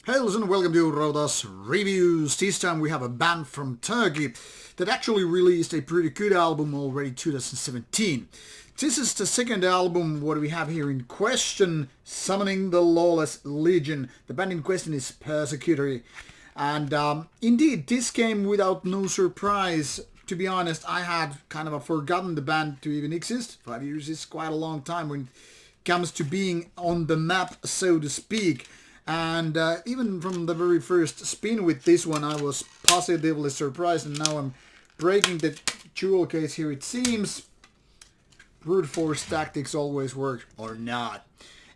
Hey, listen, welcome to Rauta's Reviews. This time we have a band from Turkey that actually released a pretty good album already 2017. This is the second album what we have here in question, Summoning the Lawless Legion. The band in question is Persecutory. And indeed, this came without no surprise. To be honest, I had kind of forgotten the band to even exist. 5 years is quite a long time when it comes to being on the map, so to speak. And even from the very first spin with this one, I was positively surprised, and now I'm breaking the jewel case here. It seems brute force tactics always work, or not.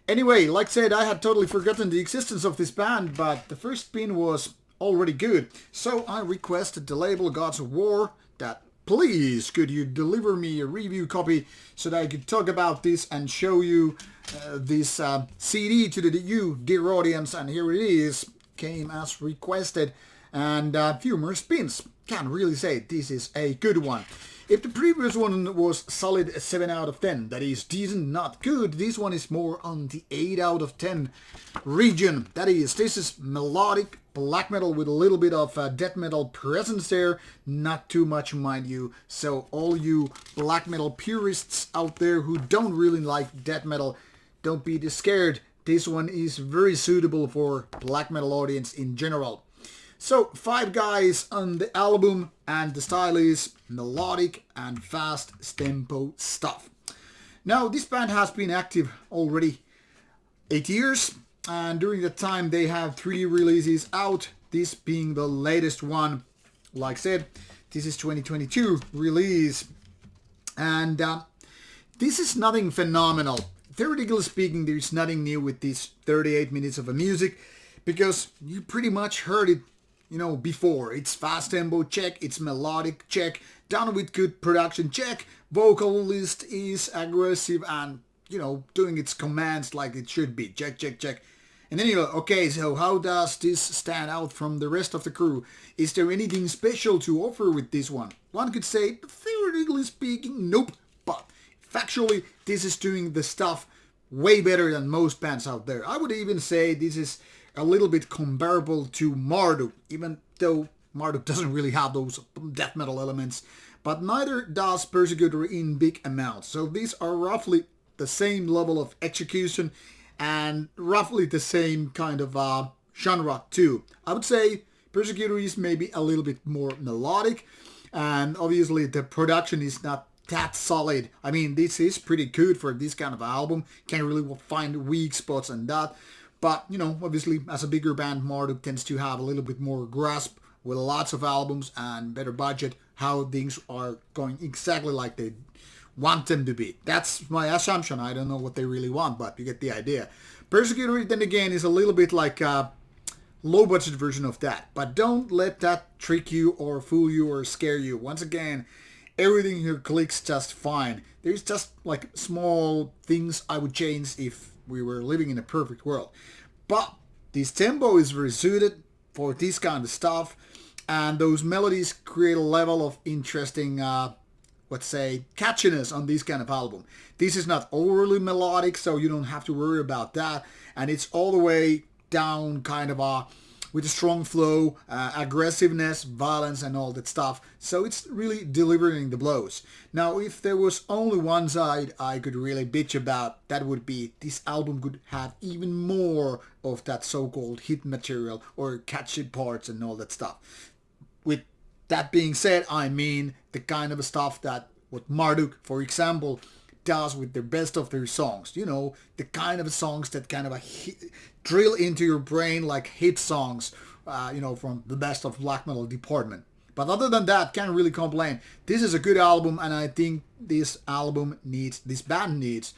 Anyway, like I said, I had totally forgotten the existence of this band, but the first spin was already good. So I requested the label Gods of War that please could you deliver me a review copy so that I could talk about this and show you this CD to you, dear audience. And here it is, came as requested, and a few more spins. Can't really say this is a good one. If the previous one was solid 7 out of 10, that is decent, not good, this one is more on the 8 out of 10 region. That is, this is melodic black metal with a little bit of death metal presence there, not too much mind you. So all you black metal purists out there who don't really like death metal, don't be scared. This one is very suitable for black metal audience in general. So 5 guys on the album, and the style is melodic and fast tempo stuff. Now this band has been active already 8 years, and during that time they have 3 releases out, this being the latest one. Like I said, this is 2022 release, and this is nothing phenomenal. Theoretically speaking, there's nothing new with these 38 minutes of music, because you pretty much heard it before. It's fast tempo, check. It's melodic, check. Done with good production, check. Vocalist is aggressive and, doing its commands like it should be. Check, check, check. And then you're like, okay, so how does this stand out from the rest of the crew? Is there anything special to offer with this one? One could say, theoretically speaking, nope. But factually, this is doing the stuff way better than most bands out there. I would even say this is a little bit comparable to Marduk, even though Marduk doesn't really have those death metal elements, but neither does Persecutory in big amounts. So these are roughly the same level of execution and roughly the same kind of genre too. I would say Persecutory is maybe a little bit more melodic, and obviously the production is not that solid. I mean, this is pretty good for this kind of album. Can't really find weak spots and that. But, obviously, as a bigger band, Marduk tends to have a little bit more grasp with lots of albums and better budget, how things are going exactly like they want them to be. That's my assumption. I don't know what they really want, but you get the idea. Persecutory, then again, is a little bit like a low-budget version of that. But don't let that trick you or fool you or scare you. Once again, everything here clicks just fine. There's just like small things I would change if we were living in a perfect world. But this tempo is very suited for this kind of stuff, and those melodies create a level of interesting, let's say, catchiness on this kind of album. This is not overly melodic, so you don't have to worry about that, and it's all the way down kind of with a strong flow, aggressiveness, violence, and all that stuff. So it's really delivering the blows. Now, if there was only one side I could really bitch about, that would be this album could have even more of that so-called hit material or catchy parts and all that stuff. With that being said, I mean the kind of stuff that what Marduk, for example, does with the best of their songs. The kind of songs that kind of drill into your brain like hit songs, from the best of black metal department. But other than that, can't really complain. This is a good album, and I think this band needs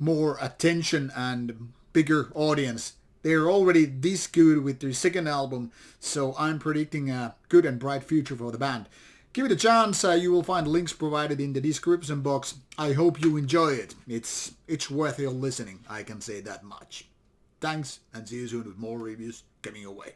more attention and bigger audience. They're already this good with their second album, so I'm predicting a good and bright future for the band. Give it a chance. You will find links provided in the description box. I hope you enjoy it. It's worth your listening, I can say that much. Thanks, and see you soon with more reviews coming your way.